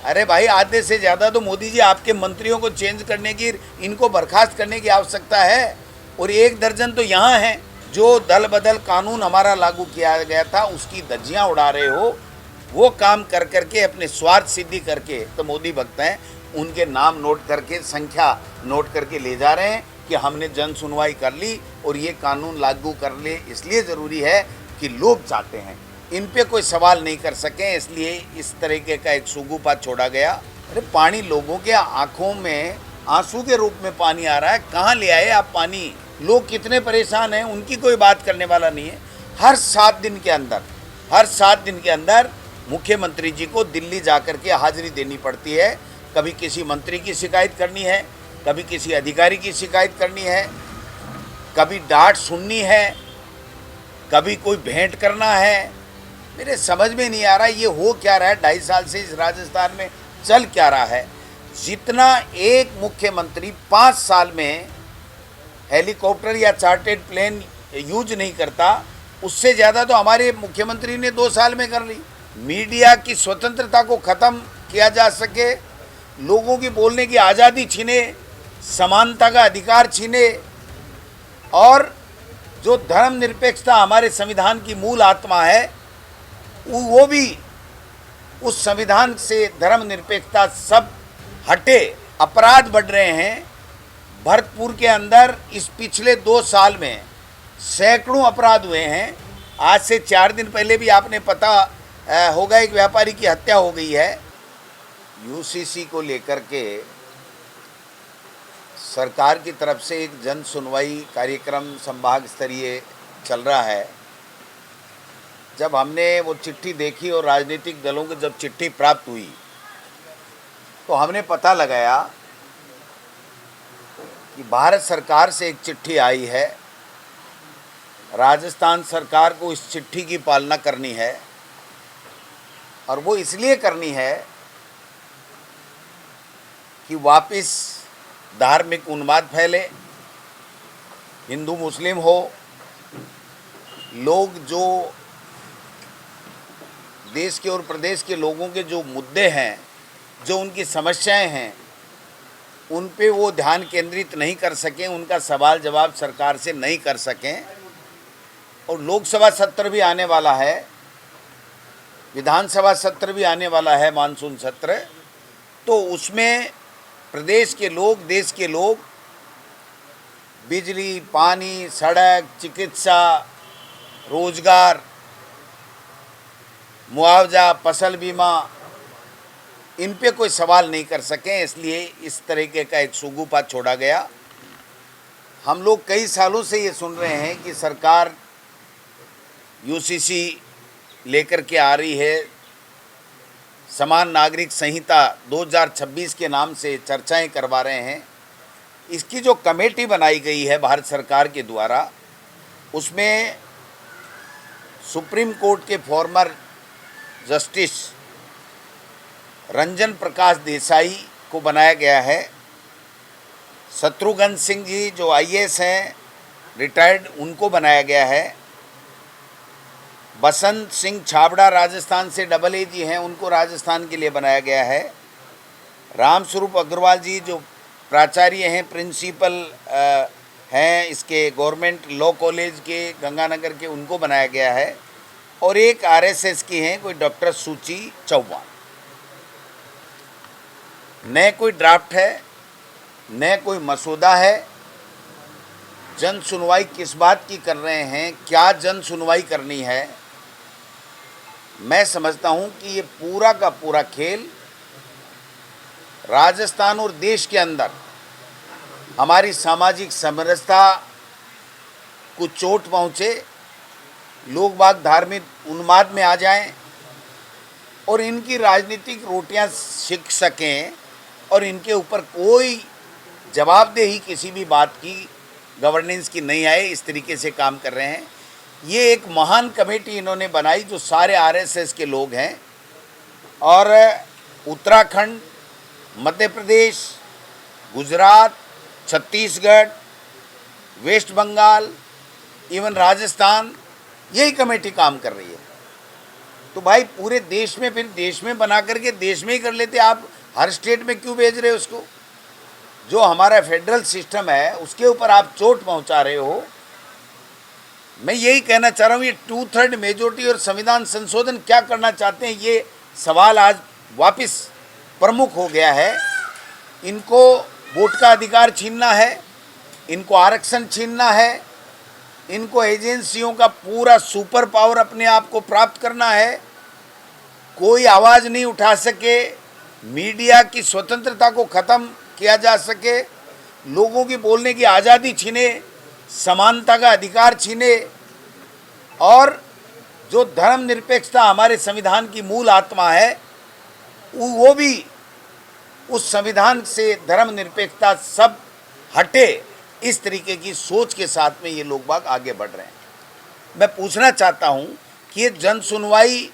अरे भाई, आधे से ज़्यादा तो मोदी जी आपके मंत्रियों को चेंज करने की, इनको बर्खास्त करने की आवश्यकता है। और 1 दर्जन तो यहाँ हैं जो दल बदल कानून हमारा लागू किया गया था उसकी धज्जियाँ उड़ा रहे हो। वो काम कर करके अपने स्वार्थ सिद्धि करके तो मोदी भक्त हैं, उनके नाम नोट करके, संख्या नोट करके ले जा रहे हैं कि हमने जन सुनवाई कर ली और ये कानून लागू कर ले। इसलिए ज़रूरी है कि लोग चाहते हैं, इन पे कोई सवाल नहीं कर सकें, इसलिए इस तरीके का एक सूगूपात छोड़ा गया। अरे पानी, लोगों के आंखों में आंसू के रूप में पानी आ रहा है, कहाँ ले आए आप पानी? लोग कितने परेशान हैं, उनकी कोई बात करने वाला नहीं है। हर 7 दिन के अंदर मुख्यमंत्री जी को दिल्ली जाकर के हाजिरी देनी पड़ती है। कभी किसी मंत्री की शिकायत करनी है, कभी किसी अधिकारी की शिकायत करनी है, कभी डांट सुननी है, कभी कोई भेंट करना है। मेरे समझ में नहीं आ रहा ये हो क्या रहा है। 2.5 साल से इस राजस्थान में चल क्या रहा है। जितना एक मुख्यमंत्री 5 साल में हेलीकॉप्टर या चार्टर्ड प्लेन यूज नहीं करता, उससे ज़्यादा तो हमारे मुख्यमंत्री ने 2 साल में कर ली। मीडिया की स्वतंत्रता को ख़त्म किया जा सके, लोगों की बोलने की आज़ादी छीने, समानता का अधिकार छीने, और जो धर्मनिरपेक्षता हमारे संविधान की मूल आत्मा है, वो भी उस संविधान से धर्मनिरपेक्षता सब हटे, अपराध बढ़ रहे हैं। भरतपुर के अंदर इस पिछले 2 साल में सैकड़ों अपराध हुए हैं। आज से 4 दिन पहले भी आपने पता होगा, एक व्यापारी की हत्या हो गई है। यूसीसी को लेकर के सरकार की तरफ से एक जन सुनवाई कार्यक्रम संभाग स्तरीय चल रहा है। जब हमने वो चिट्ठी देखी और राजनीतिक दलों को जब चिट्ठी प्राप्त हुई तो हमने पता लगाया कि भारत सरकार से एक चिट्ठी आई है। राजस्थान सरकार को इस चिट्ठी की पालना करनी है, और वो इसलिए करनी है कि वापस धार्मिक उन्माद फैले, हिंदू मुस्लिम हो, लोग जो देश के और प्रदेश के लोगों के जो मुद्दे हैं, जो उनकी समस्याएं हैं, उन पे वो ध्यान केंद्रित नहीं कर सकें, उनका सवाल जवाब सरकार से नहीं कर सकें। और लोकसभा सत्र भी आने वाला है, विधानसभा सत्र भी आने वाला है, मानसून सत्र। तो उसमें प्रदेश के लोग, देश के लोग बिजली, पानी, सड़क, चिकित्सा, रोजगार, मुआवजा, फसल बीमा, इन पे कोई सवाल नहीं कर सकें, इसलिए इस तरीके का एक सूगूपात छोड़ा गया। हम लोग कई सालों से ये सुन रहे हैं कि सरकार यूसीसी लेकर के आ रही है, समान नागरिक संहिता 2026 के नाम से चर्चाएं करवा रहे हैं। इसकी जो कमेटी बनाई गई है भारत सरकार के द्वारा, उसमें सुप्रीम कोर्ट के फॉर्मर जस्टिस रंजन प्रकाश देसाई को बनाया गया है। शत्रुघ्न सिंह जी जो आईएएस हैं, रिटायर्ड, उनको बनाया गया है। बसंत सिंह छाबड़ा राजस्थान से AA हैं, उनको राजस्थान के लिए बनाया गया है। रामस्वरूप अग्रवाल जी जो प्राचार्य हैं, प्रिंसिपल हैं इसके गवर्नमेंट लॉ कॉलेज के गंगानगर के, उनको बनाया गया है। और एक RSS की हैं कोई डॉक्टर सूची चौहान। न कोई ड्राफ्ट है, न कोई मसौदा है। जन सुनवाई किस बात की कर रहे हैं, क्या जन सुनवाई करनी है? मैं समझता हूं कि ये पूरा का पूरा खेल राजस्थान और देश के अंदर हमारी सामाजिक समरसता को चोट पहुंचे, लोग बाग धार्मिक उन्माद में आ जाएं और इनकी राजनीतिक रोटियां सिक सकें, और इनके ऊपर कोई जवाबदेही किसी भी बात की, गवर्नेंस की नहीं आए, इस तरीके से काम कर रहे हैं। ये एक महान कमेटी इन्होंने बनाई जो सारे RSS के लोग हैं, और उत्तराखंड, मध्य प्रदेश, गुजरात, छत्तीसगढ़, वेस्ट बंगाल, इवन राजस्थान, यही कमेटी काम कर रही है। तो भाई पूरे देश में, फिर देश में बना करके देश में ही कर लेते, आप हर स्टेट में क्यों भेज रहे हो उसको? जो हमारा फेडरल सिस्टम है उसके ऊपर आप चोट पहुंचा रहे हो। मैं यही कहना चाह रहा हूँ, ये 2/3 मेजोरिटी और संविधान संशोधन क्या करना चाहते हैं, ये सवाल आज वापस प्रमुख हो गया है। इनको वोट का अधिकार छीनना है, इनको आरक्षण छीनना है, इनको एजेंसियों का पूरा सुपर पावर अपने आप को प्राप्त करना है। कोई आवाज़ नहीं उठा सके, मीडिया की स्वतंत्रता को ख़त्म किया जा सके, लोगों की बोलने की आज़ादी छीने, समानता का अधिकार छीने, और जो धर्मनिरपेक्षता हमारे संविधान की मूल आत्मा है वो भी, उस संविधान से धर्मनिरपेक्षता सब हटे, इस तरीके की सोच के साथ में ये लोग बाग आगे बढ़ रहे हैं। मैं पूछना चाहता हूँ कि ये जन सुनवाई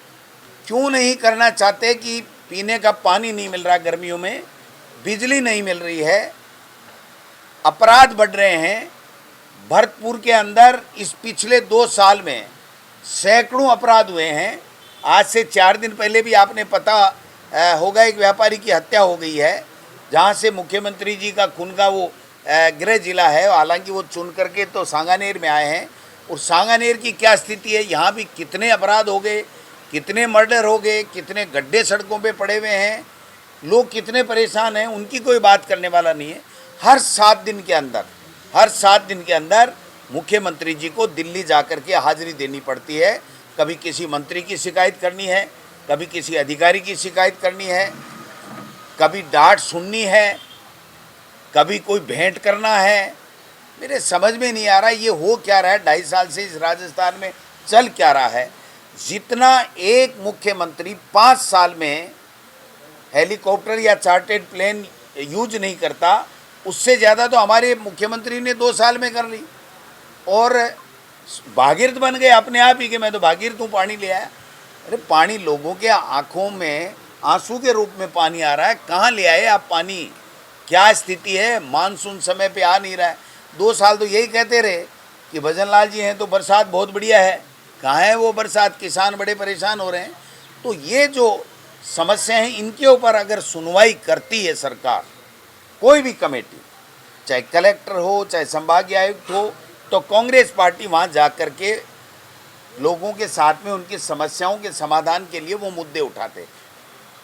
क्यों नहीं करना चाहते कि पीने का पानी नहीं मिल रहा, गर्मियों में बिजली नहीं मिल रही है, अपराध बढ़ रहे हैं। भरतपुर के अंदर इस पिछले 2 साल में सैकड़ों अपराध हुए हैं। आज से 4 दिन पहले भी आपने पता होगा, एक व्यापारी की हत्या हो गई है, जहां से मुख्यमंत्री जी का खून का वो गृह जिला है। हालांकि वो चुन करके तो सांगानेर में आए हैं, और सांगानेर की क्या स्थिति है, यहाँ भी कितने अपराध हो गए, कितने मर्डर हो गए, कितने गड्ढे सड़कों पे पड़े हुए हैं, लोग कितने परेशान हैं, उनकी कोई बात करने वाला नहीं है। हर 7 दिन के अंदर मुख्यमंत्री जी को दिल्ली जा कर के हाजिरी देनी पड़ती है। कभी किसी मंत्री की शिकायत करनी है, कभी किसी अधिकारी की शिकायत करनी है, कभी डांट सुननी है, कभी कोई भेंट करना है। मेरे समझ में नहीं आ रहा ये हो क्या रहा है, 2.5 साल से इस राजस्थान में चल क्या रहा है। जितना एक मुख्यमंत्री 5 साल में हेलीकॉप्टर या चार्टर्ड प्लेन यूज नहीं करता, उससे ज़्यादा तो हमारे मुख्यमंत्री ने 2 साल में कर ली, और भागीरथ बन गए अपने आप ही कि मैं तो भागीरथ हूँ, पानी ले आया। अरे पानी, लोगों के आँखों में आंसू के रूप में पानी आ रहा है, कहाँ ले आए आप पानी? क्या स्थिति है, मानसून समय पे आ नहीं रहा है। 2 साल तो यही कहते रहे कि भजन लाल जी हैं तो बरसात बहुत बढ़िया है, कहाँ है वो बरसात, किसान बड़े परेशान हो रहे हैं। तो ये जो समस्या हैं, इनके ऊपर अगर सुनवाई करती है सरकार, कोई भी कमेटी, चाहे कलेक्टर हो, चाहे संभागीय आयुक्त हो, तो कांग्रेस पार्टी वहाँ जा कर के लोगों के साथ में उनकी समस्याओं के समाधान के लिए वो मुद्दे उठाते।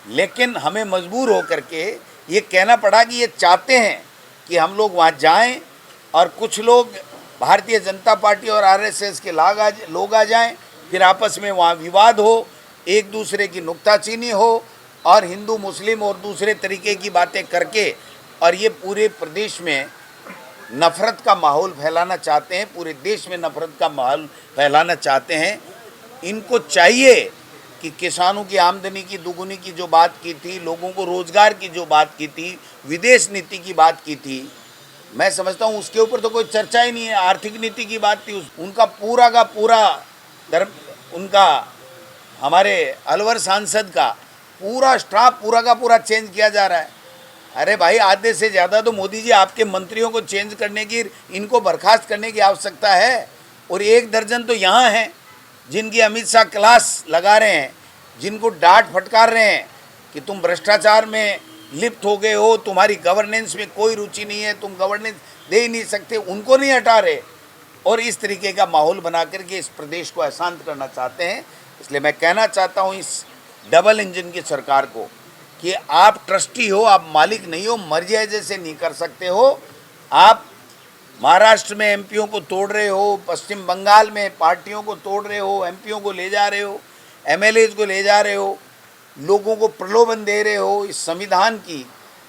लेकिन हमें मजबूर होकर के ये कहना पड़ा कि ये चाहते हैं कि हम लोग वहाँ जाएं, और कुछ लोग भारतीय जनता पार्टी और आरएसएस के लोग आ जाएं, फिर आपस में वहाँ विवाद हो, एक दूसरे की नुक्ताचीनी हो, और हिंदू मुस्लिम और दूसरे तरीके की बातें करके, और ये पूरे प्रदेश में नफ़रत का माहौल फैलाना चाहते हैं, पूरे देश में नफ़रत का माहौल फैलाना चाहते हैं। इनको चाहिए कि किसानों की आमदनी की दुगुनी की जो बात की थी, लोगों को रोज़गार की जो बात की थी, विदेश नीति की बात की थी, मैं समझता हूँ उसके ऊपर तो कोई चर्चा ही नहीं है। आर्थिक नीति की बात थी, उनका पूरा का पूरा उनका हमारे अलवर सांसद का पूरा स्टाफ पूरा का पूरा चेंज किया जा रहा है। अरे भाई, आधे से ज़्यादा तो मोदी जी आपके मंत्रियों को चेंज करने की, इनको बर्खास्त करने की आवश्यकता है। और 1 दर्जन तो यहाँ हैं जिनकी अमित शाह क्लास लगा रहे हैं, जिनको डांट फटकार रहे हैं कि तुम भ्रष्टाचार में लिप्त हो गए हो, तुम्हारी गवर्नेंस में कोई रुचि नहीं है, तुम गवर्नेंस दे ही नहीं सकते, उनको नहीं हटा रहे, और इस तरीके का माहौल बना करके इस प्रदेश को अशांत करना चाहते हैं। इसलिए मैं कहना चाहता हूँ इस डबल इंजन की सरकार को कि आप ट्रस्टी हो, आप मालिक नहीं हो, मर्जी जैसे नहीं कर सकते हो। आप महाराष्ट्र में एमपीओ को तोड़ रहे हो, पश्चिम बंगाल में पार्टियों को तोड़ रहे हो, एमपीओ को ले जा रहे हो, एमएलएज को ले जा रहे हो, लोगों को प्रलोभन दे रहे हो। इस संविधान की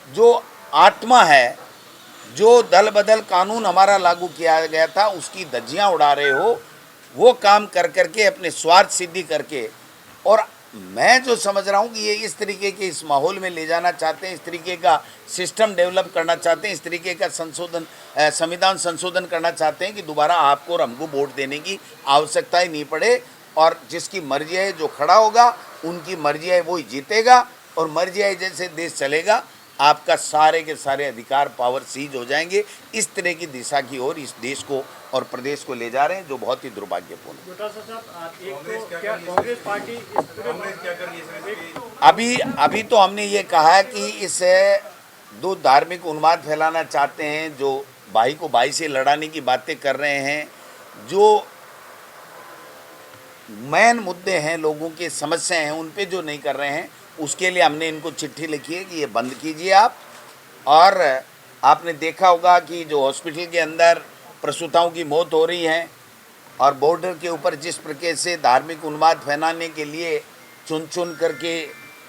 जो आत्मा है, जो दल बदल कानून हमारा लागू किया गया था, उसकी धज्जियां उड़ा रहे हो। वो काम कर करके अपने स्वार्थ सिद्धि करके, और मैं जो समझ रहा हूँ कि ये इस तरीके के इस माहौल में ले जाना चाहते हैं, इस तरीके का सिस्टम डेवलप करना चाहते हैं, इस तरीके का संविधान संशोधन करना चाहते हैं कि दोबारा आपको और हमको वोट देने की आवश्यकता ही नहीं पड़े, और जिसकी मर्जी है जो खड़ा होगा, उनकी मर्जी है वो ही जीतेगा, और मर्जी है जैसे देश चलेगा। आपका सारे के सारे अधिकार पावर सीज हो जाएंगे। इस तरह की दिशा की ओर इस देश को और प्रदेश को ले जा रहे हैं, जो बहुत ही दुर्भाग्यपूर्ण है। कांग्रेस पार्टी अभी तो हमने ये कहा है कि इस दो धार्मिक उन्माद फैलाना चाहते हैं, जो भाई को भाई से लड़ाने की बातें कर रहे हैं, जो मेन मुद्दे हैं, लोगों की समस्याएं हैं, उन पे जो नहीं कर रहे हैं, उसके लिए हमने इनको चिट्ठी लिखी है कि ये बंद कीजिए आप। और आपने देखा होगा कि जो हॉस्पिटल के अंदर प्रसूताओं की मौत हो रही है और बॉर्डर के ऊपर जिस प्रकार से धार्मिक उन्माद फैलाने के लिए चुन चुन करके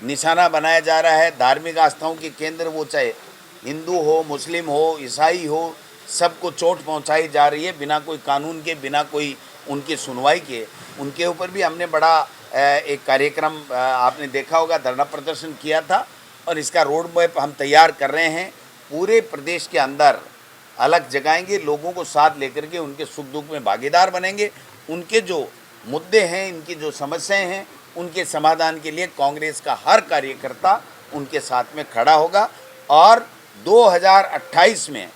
निशाना बनाया जा रहा है, धार्मिक आस्थाओं के केंद्र वो चाहे हिंदू हो, मुस्लिम हो, ईसाई हो, सबको चोट पहुंचाई जा रही है बिना कोई कानून के, बिना कोई उनकी सुनवाई के। उनके ऊपर भी हमने बड़ा एक कार्यक्रम आपने देखा होगा, धरना प्रदर्शन किया था और इसका रोड मैप हम तैयार कर रहे हैं। पूरे प्रदेश के अंदर अलग जगाएंगे, लोगों को साथ लेकर के उनके सुख दुख में भागीदार बनेंगे। उनके जो मुद्दे हैं, इनकी जो समस्याएं हैं, उनके समाधान के लिए कांग्रेस का हर कार्यकर्ता उनके साथ में खड़ा होगा। और 2028 में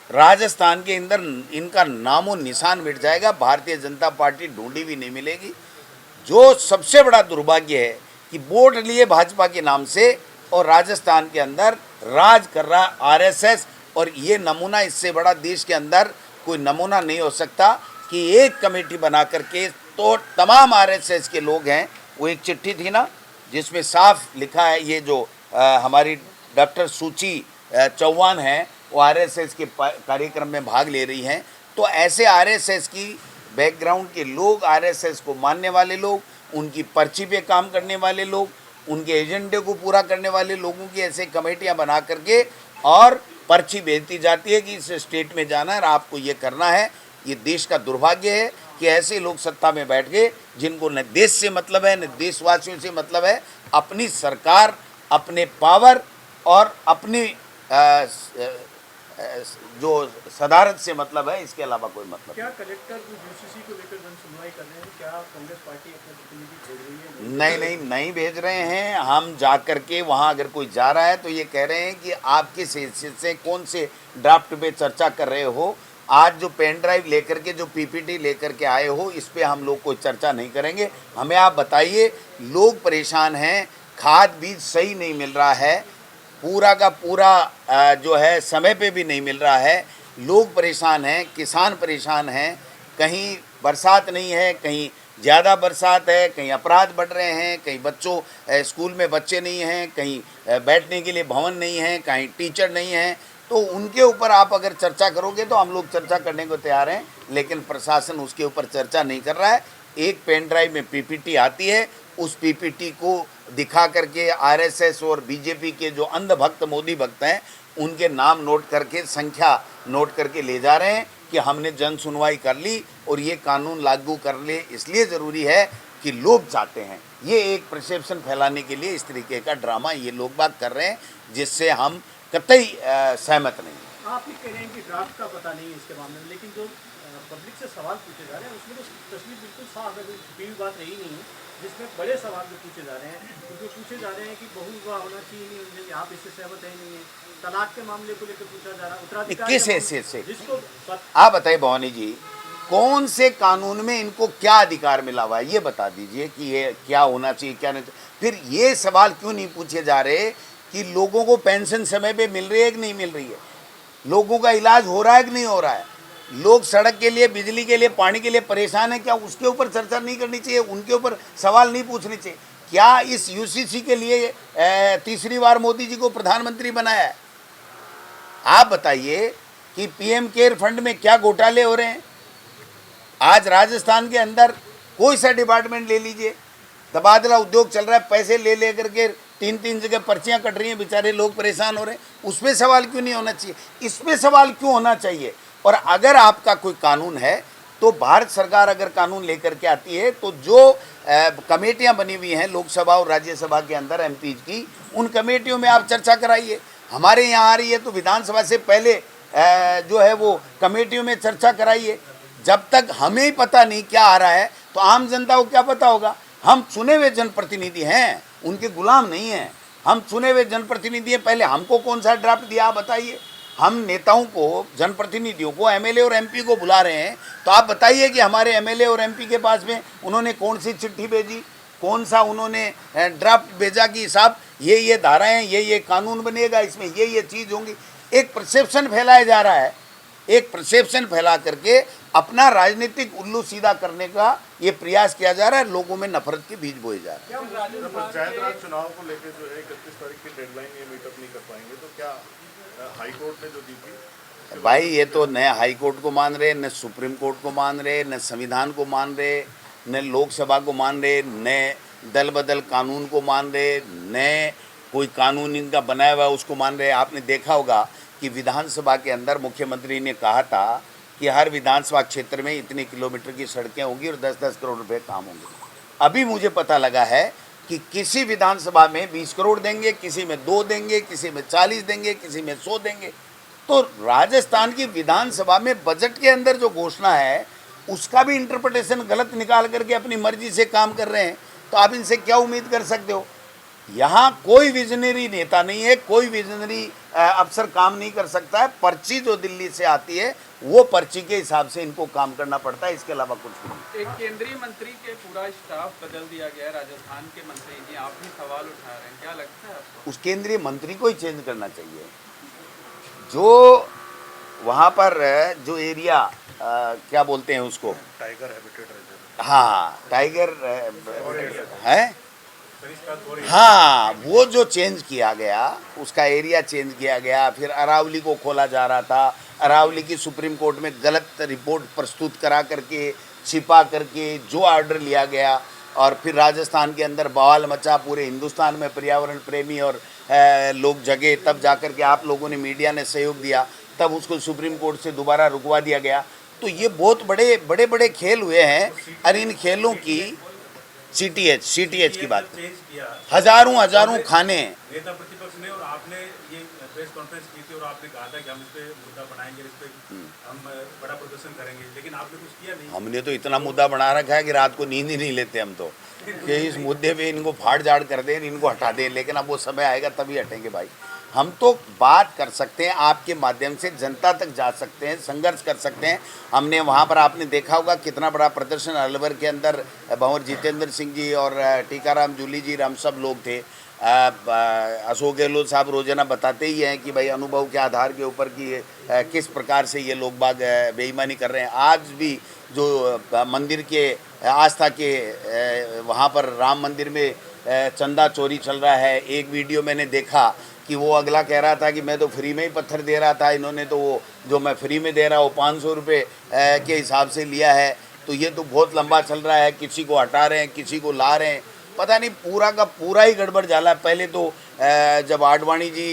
राजस्थान के अंदर इनका नामो निशान मिट जाएगा, भारतीय जनता पार्टी ढूंढी भी नहीं मिलेगी। जो सबसे बड़ा दुर्भाग्य है कि वोट लिए भाजपा के नाम से और राजस्थान के अंदर राज कर रहा आरएसएस, और ये नमूना, इससे बड़ा देश के अंदर कोई नमूना नहीं हो सकता कि एक कमेटी बना करके तो तमाम आरएसएस के लोग हैं। वो एक चिट्ठी थी ना जिसमें साफ लिखा है, ये जो हमारी डॉक्टर सूची चौहान हैं, वो आरएसएस के कार्यक्रम में भाग ले रही हैं। तो ऐसे आरएसएस की बैकग्राउंड के लोग, आरएसएस को मानने वाले लोग, उनकी पर्ची पे काम करने वाले लोग, उनके एजेंडे को पूरा करने वाले लोगों की ऐसे कमेटियां बना करके और पर्ची भेजती जाती है कि इस स्टेट में जाना है और आपको ये करना है। ये देश का दुर्भाग्य है कि ऐसे लोग सत्ता में बैठ गए जिनको न देश से मतलब है, न देशवासियों से मतलब है। अपनी सरकार, अपने पावर और अपनी जो सदारत से मतलब है, इसके अलावा कोई मतलब। क्या कलेक्टर यूसीसी को लेकर जन सुनवाई कर रहे हैं? क्या कांग्रेस पार्टी अपने प्रतिनिधि भेज रही है? नहीं भेज रहे हैं। हम जा कर के वहाँ अगर कोई जा रहा है तो ये कह रहे हैं कि आप किस हैसियत से कौन से ड्राफ्ट पे चर्चा कर रहे हो। आज जो पेन ड्राइव लेकर के, जो पीपीटी लेकर के आए हो, इस पे हम लोग कोई चर्चा नहीं करेंगे। हमें आप बताइए, लोग परेशान हैं, खाद बीज सही नहीं मिल रहा है, पूरा का पूरा जो है समय पे भी नहीं मिल रहा है, लोग परेशान हैं, किसान परेशान हैं। कहीं बरसात नहीं है, कहीं ज़्यादा बरसात है, कहीं अपराध बढ़ रहे हैं, कहीं बच्चों स्कूल में बच्चे नहीं हैं, कहीं बैठने के लिए भवन नहीं है, कहीं टीचर नहीं है। तो उनके ऊपर आप अगर चर्चा करोगे तो हम लोग चर्चा करने को तैयार हैं, लेकिन प्रशासन उसके ऊपर चर्चा नहीं कर रहा है। एक पेन ड्राइव में पीपीटी आती है, उस पीपीटी को दिखा करके आरएसएस और बीजेपी के जो अंधभक्त मोदी भक्त हैं, उनके नाम नोट करके, संख्या नोट करके ले जा रहे हैं कि हमने जन सुनवाई कर ली और ये कानून लागू कर ले। इसलिए ज़रूरी है कि लोग चाहते हैं, ये एक परसेप्शन फैलाने के लिए इस तरीके का ड्रामा ये लोग बात कर रहे हैं, जिससे हम कतई सहमत नहीं। आप ये कह रहे हैं कि ड्राफ्ट का पता नहीं है इसके मामले में, लेकिन जो पब्लिक से सवाल पूछे जा रहे हैं उसमें तो तस्वीर बिल्कुल साफ है, कोई छुपी हुई बात रही नहीं है। जिसमें बड़े सवाल जो पूछे जा रहे हैं, उनको पूछे जा रहे हैं कि बहुविवाह होना चाहिए नहीं होना चाहिए, आप इससे सहमत है नहीं है। तलाक के मामले को लेकर पूछा जा रहा है, उत्तराधिकारी किस हैसियत से? जिसको आप बताइए भवानी जी, कौन से कानून में इनको क्या अधिकार मिला हुआ है, ये बता दीजिए कि ये क्या होना चाहिए, क्या नहीं। फिर ये सवाल क्यों नहीं पूछे जा रहे कि लोगों को पेंशन समय पे मिल रही है कि नहीं मिल रही है, लोगों का इलाज हो रहा है कि नहीं हो रहा है, लोग सड़क के लिए, बिजली के लिए, पानी के लिए परेशान है, क्या उसके ऊपर चर्चा नहीं करनी चाहिए? उनके ऊपर सवाल नहीं पूछने चाहिए? क्या इस यूसीसी के लिए तीसरी बार मोदी जी को प्रधानमंत्री बनाया है? आप बताइए कि पीएम केयर फंड में क्या घोटाले हो रहे हैं। आज राजस्थान के अंदर कोई सा डिपार्टमेंट ले लीजिए, तबादला उद्योग चल रहा है, पैसे ले ले करके 3-3 जगह पर्चियां कट रही हैं, बेचारे लोग परेशान हो रहे हैं। उस पर सवाल क्यों नहीं होना चाहिए? इस पर सवाल क्यों होना चाहिए? और अगर आपका कोई कानून है तो भारत सरकार अगर कानून लेकर के आती है तो जो कमेटियां बनी हुई हैं लोकसभा और राज्यसभा के अंदर एमपीज की, उन कमेटियों में आप चर्चा कराइए। हमारे यहाँ आ रही है तो विधानसभा से पहले जो है वो कमेटियों में चर्चा कराइए। जब तक हमें ही पता नहीं क्या आ रहा है तो आम जनता को क्या पता होगा? हम चुने हुए जनप्रतिनिधि हैं, उनके गुलाम नहीं हैं। हम चुने हुए जनप्रतिनिधि हैं, पहले हमको कौन सा ड्राफ्ट दिया आप बताइए। हम नेताओं को, जनप्रतिनिधियों को, एमएलए और एमपी को बुला रहे हैं, तो आप बताइए कि हमारे एमएलए और एमपी के पास में उन्होंने कौन सी चिट्ठी भेजी, कौन सा उन्होंने ड्राफ्ट भेजा कि साहब ये धाराएं, ये कानून बनेगा, इसमें ये चीज़ होंगी। एक परसेप्शन फैलाया जा रहा है, एक परसेप्शन फैला करके अपना राजनीतिक उल्लू सीधा करने का ये प्रयास किया जा रहा है, लोगों में नफरत के बीज बोए जा रहे हैं। पंचायत राज चुनाव को लेकर जो है 31 तारीख की डेडलाइन ये मीटअप नहीं कर पाएंगे, तो क्या हाई कोर्ट ने जो दी थी भाई, ये तो न हाई कोर्ट को मान रहे, न सुप्रीम कोर्ट को मान रहे, न संविधान को मान रहे, न लोकसभा को मान रहे, न दल बदल कानून को मान रहे, न कोई कानून इनका बनाया हुआ उसको मान रहे। आपने देखा होगा कि विधानसभा के अंदर मुख्यमंत्री ने कहा था कि हर विधानसभा क्षेत्र में इतने किलोमीटर की सड़कें होंगी और 10-10 करोड़ रुपए काम होंगे। अभी मुझे पता लगा है कि किसी विधानसभा में 20 करोड़ देंगे, किसी में 2 देंगे, किसी में 40 देंगे, किसी में 100 देंगे। तो राजस्थान की विधानसभा में बजट के अंदर जो घोषणा है उसका भी इंटरप्रिटेशन गलत निकाल करके अपनी मर्जी से काम कर रहे हैं। तो आप इनसे क्या उम्मीद कर सकते हो? यहाँ कोई विजनरी नेता नहीं है, कोई विजनरी अफसर काम नहीं कर सकता है। पर्ची जो दिल्ली से आती है वो पर्ची के हिसाब से इनको काम करना पड़ता है, इसके अलावा कुछ नहीं। एक केंद्रीय मंत्री के पूरा स्टाफ बदल दिया गया है, राजस्थान के मंत्री जी, आप भी सवाल उठा रहे हैं, क्या लगता है आपको? उस केंद्रीय मंत्री को ही चेंज करना चाहिए। जो वहाँ पर जो एरिया क्या बोलते हैं उसको, टाइगर हैबिटेट रिजर्व, हाँ टाइगर है, हाँ वो जो चेंज किया गया, उसका एरिया चेंज किया गया। फिर अरावली को खोला जा रहा था, अरावली की सुप्रीम कोर्ट में गलत रिपोर्ट प्रस्तुत करा करके, छिपा करके जो ऑर्डर लिया गया, और फिर राजस्थान के अंदर बवाल मचा, पूरे हिंदुस्तान में पर्यावरण प्रेमी और लोग जगे, तब जाकर के आप लोगों ने, मीडिया ने सहयोग दिया, तब उसको सुप्रीम कोर्ट से दोबारा रुकवा दिया गया। तो ये बहुत बड़े बड़े खेल हुए हैं, और इन खेलों की सीटीएच की बात, हजारों खाने। नेता प्रतिपक्ष ने और आपने ये प्रेस कॉन्फ्रेंस की थी और आपने कहा था कि हम इस पे मुद्दा बनाएंगे, इस पे हम बड़ा प्रदर्शन करेंगे, लेकिन आपने कुछ किया नहीं। हमने तो इतना मुद्दा बना रखा है कि रात को नींद ही नहीं लेते हम तो, कि इस मुद्दे पे इनको फाड़ झाड़ कर दें, इनको हटा दें। लेकिन अब वो समय आएगा तभी हटेंगे भाई। हम तो बात कर सकते हैं, आपके माध्यम से जनता तक जा सकते हैं, संघर्ष कर सकते हैं। हमने वहाँ पर, आपने देखा होगा कितना बड़ा प्रदर्शन अलवर के अंदर, भंवर जितेंद्र सिंह जी और टीकाराम जूली जी, हम सब लोग थे। अशोक गहलोत साहब रोजाना बताते ही हैं कि भाई अनुभव के आधार के ऊपर कि किस प्रकार से ये लोग बाग बेईमानी कर रहे हैं। आज भी जो मंदिर के, आस्था के वहाँ पर राम मंदिर में चंदा चोरी चल रहा है। एक वीडियो मैंने देखा कि वो अगला कह रहा था कि मैं तो फ्री में ही पत्थर दे रहा था, इन्होंने तो वो जो मैं फ्री में दे रहा हूँ 500 रुपये के हिसाब से लिया है। तो ये तो बहुत लंबा चल रहा है, किसी को हटा रहे हैं, किसी को ला रहे हैं, पता नहीं पूरा का पूरा ही गड़बड़ जाला। पहले तो जब आडवाणी जी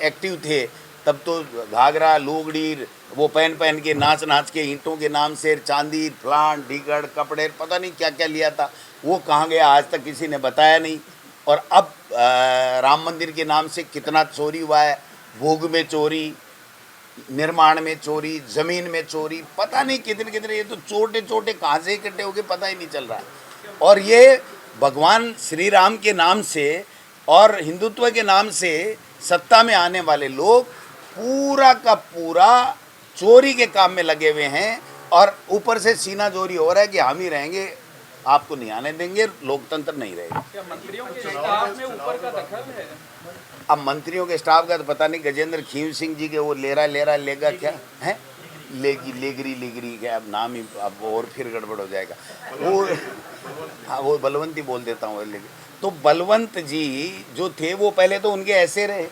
एक्टिव थे तब तो घाघरा लुगड़ी वो पहन के नाच के ईंटों के नाम से चांदी, फलान ढीगड़, कपड़े, पता नहीं क्या क्या लिया था। वो कहाँ गया आज तक किसी ने बताया नहीं। और अब राम मंदिर के नाम से कितना चोरी हुआ है, भोग में चोरी, निर्माण में चोरी, ज़मीन में चोरी, पता नहीं कितने ये तो छोटे कहाँ से इकट्ठे हो गए पता ही नहीं चल रहा है। और ये भगवान श्री राम के नाम से और हिंदुत्व के नाम से सत्ता में आने वाले लोग पूरा का पूरा चोरी के काम में लगे हुए हैं, और ऊपर से सीना जोरी हो रहा है कि हम ही रहेंगे, आपको नहीं आने देंगे, लोकतंत्र नहीं रहेगा। क्या मंत्रियों के स्टाफ में ऊपर का दखल है? अब मंत्रियों के स्टाफ का तो पता नहीं, गजेंद्र खींव सिंह जी के वो लेगा क्या है, लेगरी क्या, अब नाम ही अब और फिर गड़बड़ हो जाएगा। वो हाँ वो बलवंत ही बोल देता हूँ। लेकिन तो बलवंत जी जो थे वो पहले तो उनके ऐसे रहे,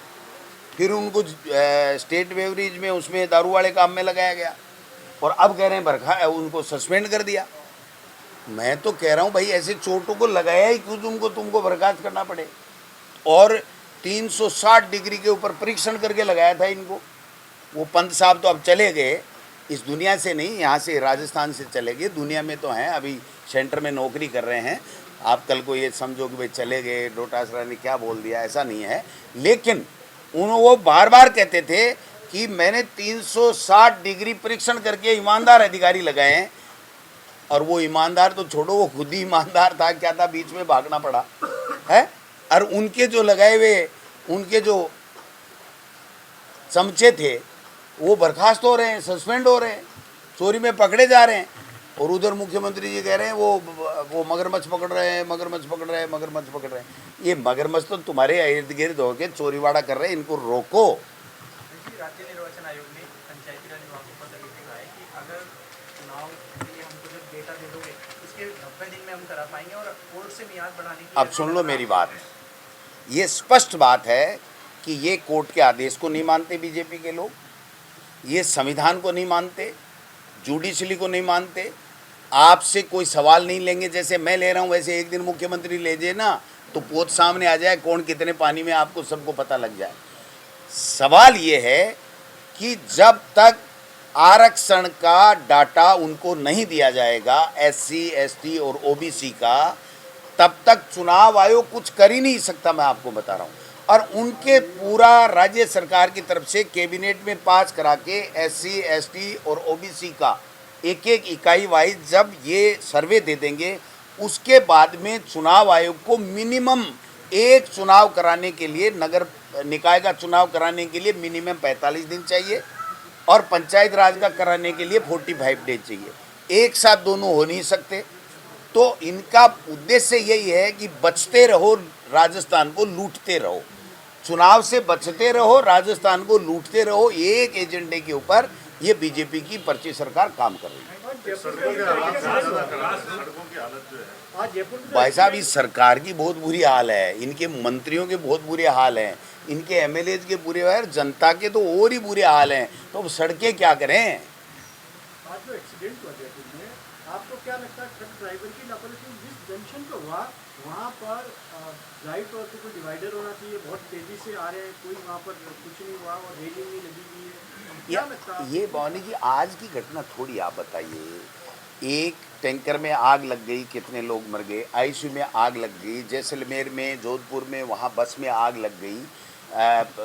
फिर उनको स्टेट बेवरेज में उसमें दारू वाले काम में लगाया गया, और अब कह रहे हैं उनको सस्पेंड कर दिया। मैं तो कह रहा हूँ भाई ऐसे चोटों को लगाया ही क्यों तुमको बर्खास्त करना पड़े। और 360 डिग्री के ऊपर परीक्षण करके लगाया था इनको। वो पंत साहब तो अब चले गए, इस दुनिया से नहीं, यहाँ से राजस्थान से चले गए, दुनिया में तो हैं, अभी सेंटर में नौकरी कर रहे हैं। आप कल को ये समझो कि भाई चले गए, डोटासरा ने क्या बोल दिया, ऐसा नहीं है। लेकिन वो बार बार कहते थे कि मैंने 360 डिग्री परीक्षण करके ईमानदार अधिकारी लगाए हैं। और वो ईमानदार तो छोड़ो, वो खुद ही ईमानदार था क्या था, बीच में भागना पड़ा है। और उनके जो लगाए हुए उनके जो चमचे थे वो बर्खास्त हो रहे हैं, सस्पेंड हो रहे हैं, चोरी में पकड़े जा रहे हैं। और उधर मुख्यमंत्री जी कह रहे हैं वो मगरमच्छ पकड़ रहे हैं, मगरमच्छ पकड़ रहे हैं, मगरमच्छ पकड़ रहे हैं। ये मगरमच्छ तो तुम्हारे इर्द गिर्द होके चोरीवाड़ा कर रहे हैं, इनको रोको। राज्य निर्वाचन आयोग ने पंचायती राज विभाग को पत्र लिखा है कि अगर चुनाव के लिए हमको जब डेटा दे दोगे उसके 90 दिन में हम करा पाएंगे और कोर्ट से मियाद बढ़ाने की। अब सुन लो मेरी बात, ये स्पष्ट बात है कि ये कोर्ट के आदेश को नहीं मानते बीजेपी के लोग, ये संविधान को नहीं मानते, जुडिशरी को नहीं मानते। आपसे कोई सवाल नहीं लेंगे, जैसे मैं ले रहा हूँ वैसे एक दिन मुख्यमंत्री ले जाए ना तो पोत सामने आ जाए, कौन कितने पानी में आपको सबको पता लग जाए। सवाल ये है कि जब तक आरक्षण का डाटा उनको नहीं दिया जाएगा, SC, ST और OBC का, तब तक चुनाव आयोग कुछ कर ही नहीं सकता, मैं आपको बता रहा हूँ। और उनके पूरा राज्य सरकार की तरफ से कैबिनेट में पास करा के SC, ST और OBC का एक एक इकाई वाइज जब ये सर्वे दे देंगे, उसके बाद में चुनाव आयोग को मिनिमम एक चुनाव कराने के लिए, नगर निकाय का चुनाव कराने के लिए मिनिमम 45 दिन चाहिए और पंचायत राज का कराने के लिए 45 डेज चाहिए। एक साथ दोनों हो नहीं सकते। तो इनका उद्देश्य यही है कि बचते रहो, राजस्थान को लूटते रहो, चुनाव से बचते रहो, राजस्थान को लूटते रहो। एक एजेंडे के ऊपर ये बीजेपी की पर्ची सरकार काम कर रही है। सड़कों की हालत जो है आज जयपुर में भाई साहब, इस सरकार की बहुत बुरी हाल है, इनके मंत्रियों के बहुत बुरे हाल हैं, इनके MLAs के बुरे हाल, जनता के तो और ही बुरे हाल हैं। तो अब सड़कें क्या करें? आज जो एक्सीडेंट हुआ जयपुर में, आपको क्या लगता है ट्रक ड्राइवर की लापरवाही? जिस जंक्शन पर हुआ वहाँ पर राइट और कोई डिवाइडर होना चाहिए, बहुत तेजी से आ रहे हैं, कोई वहाँ पर कुछ नहीं हुआ और रेलिंग नहीं लगी हुई है। क्या लगता है? ये भवानी जी आज की घटना थोड़ी आप बताइए। एक टैंकर में आग लग गई, कितने लोग मर गए, ICU में आग लग गई, जैसलमेर में, जोधपुर में वहाँ बस में आग लग गई,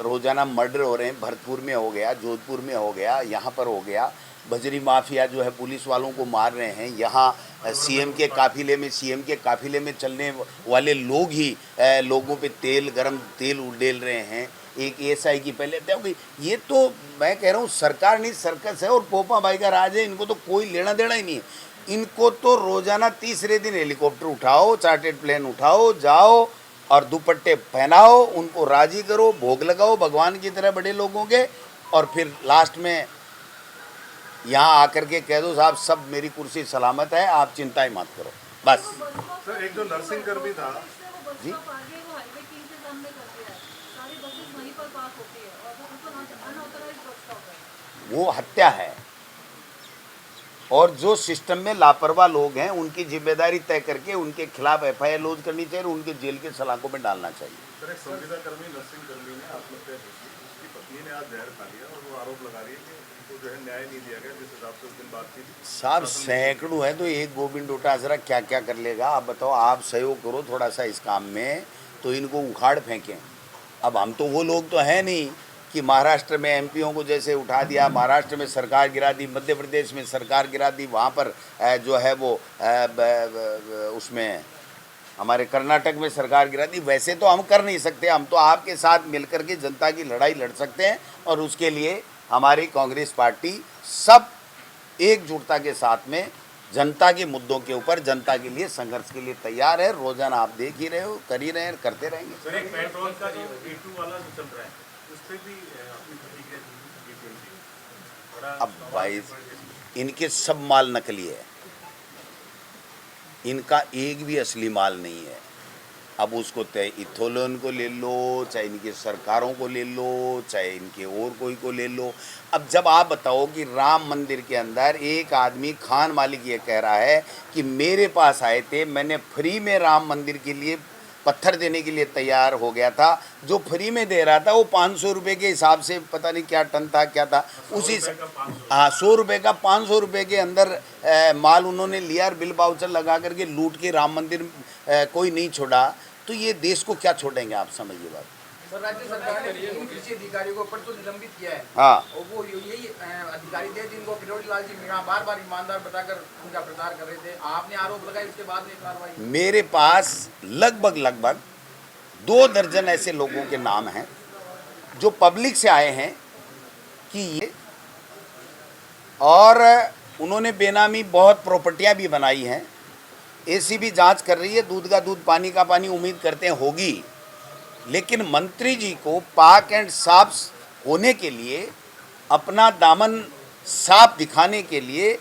रोज़ाना मर्डर हो रहे हैं, भरतपुर में हो गया, जोधपुर में हो गया, यहाँ पर हो गया। बजरी माफिया जो है पुलिस वालों को मार रहे हैं। यहाँ CM के काफिले में चलने वाले लोग ही लोगों पे गरम तेल उड़ेल रहे हैं। एक ASI की पहले हत्या हो गई। ये तो मैं कह रहा हूँ सरकार नहीं सर्कस है और पोपा भाई का राज है। इनको तो कोई लेना देना ही नहीं है। इनको तो रोजाना तीसरे दिन हेलीकॉप्टर उठाओ, चार्टेड प्लेन उठाओ, जाओ और दुपट्टे पहनाओ, उनको राजी करो, भोग लगाओ भगवान की तरह बड़े लोगों के, और फिर लास्ट में यहाँ आकर के कह दो साहब सब मेरी कुर्सी सलामत है, आप चिंता ही मत करो, बस। सर एक जो नर्सिंग कर्मी था जी वो हत्या है और जो सिस्टम में लापरवाह लोग हैं उनकी जिम्मेदारी तय करके उनके खिलाफ FIR लॉन्च करनी चाहिए और उनके जेल के सलाखों में डालना चाहिए। सर एक संविदा कर्मी नर्सिंग कर्मी ने आत्महत्या की, उसकी पत्नी ने आज जहर खा लिया और वो आरोप लगा रही है कि उनको जो है न्याय नहीं दिया गया जिस हिसाब से उस दिन बात की थी। साहब सैकड़ों है तो एक गोविंद डोटासरा क्या क्या कर लेगा? आप बताओ, आप सहयोग करो थोड़ा सा इस काम में तो इनको उखाड़ फेंकें। अब हम तो वो लोग तो हैं नहीं कि महाराष्ट्र में MPओं को जैसे उठा दिया, महाराष्ट्र में सरकार गिरा दी, मध्य प्रदेश में सरकार गिरा दी, वहाँ पर जो है वो उसमें हमारे कर्नाटक में सरकार गिरा दी। वैसे तो हम कर नहीं सकते, हम तो आपके साथ मिलकर के जनता की लड़ाई लड़ सकते हैं और उसके लिए हमारी कांग्रेस पार्टी सब एकजुटता के साथ में जनता के मुद्दों के ऊपर जनता के लिए संघर्ष के लिए तैयार है। रोजाना आप देख ही रहे हो, कर ही रहे हैं, करते रहेंगे। सर एक पेट्रोल का जो E2 वाला जो चल रहा है उस पर भी अपनी प्रतिक्रिया दी थोड़ा। अब भाई इनके सब माल नकली है, इनका एक भी असली माल नहीं है। अब उसको चाहे इथोलोन को ले लो, चाहे इनकी सरकारों को ले लो, चाहे इनके और कोई को ले लो। अब जब आप बताओ कि राम मंदिर के अंदर एक आदमी खान मालिक ये कह रहा है कि मेरे पास आए थे, मैंने फ्री में राम मंदिर के लिए पत्थर देने के लिए तैयार हो गया था, जो फ्री में दे रहा था वो 500 रुपये के हिसाब से पता नहीं क्या टन था क्या था, उसी हाँ 100 रुपये का 500 रुपये के अंदर माल उन्होंने लिया और बिल बाउचर लगा करके लूट के राम मंदिर कोई नहीं छोड़ा। तो ये देश को क्या छोड़ेंगे आप समझिए बात। सर राज्य सरकार ने कृषि अधिकारियों को ऊपर तो निलंबित किया है, हाँ और वो यही अधिकारी थे जिनको किरोड़ी लाल जी मीणा बार बार ईमानदार बताकर उनका प्रचार कर रहे थे। आपने आरोप लगाए, उसके बाद में कार्रवाई। मेरे पास लगभग 2 दर्जन ऐसे लोगों के नाम हैं जो पब्लिक से आए हैं कि ये, और उन्होंने बेनामी बहुत प्रॉपर्टियां भी बनाई हैं। एसीबी जांच कर रही है, दूध का दूध पानी का पानी उम्मीद करते हैं होगी, लेकिन मंत्री जी को पाक एंड साफ होने के लिए, अपना दामन साफ दिखाने के लिए,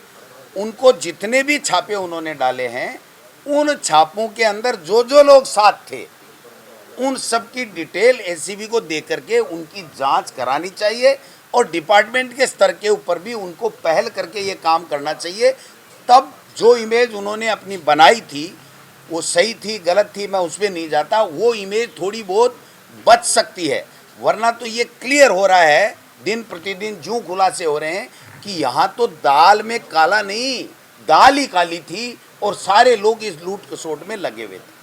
उनको जितने भी छापे उन्होंने डाले हैं, उन छापों के अंदर जो जो लोग साथ थे उन सब की डिटेल एसीबी को दे करके उनकी जांच करानी चाहिए और डिपार्टमेंट के स्तर के ऊपर भी उनको पहल करके ये काम करना चाहिए। तब जो इमेज उन्होंने अपनी बनाई थी वो सही थी गलत थी मैं उस पर नहीं जाता, वो इमेज थोड़ी बहुत बच सकती है, वरना तो ये क्लियर हो रहा है, दिन प्रतिदिन जो खुलासे हो रहे हैं कि यहाँ तो दाल में काला नहीं, दाल ही काली थी और सारे लोग इस लूट खसोट में लगे हुए थे।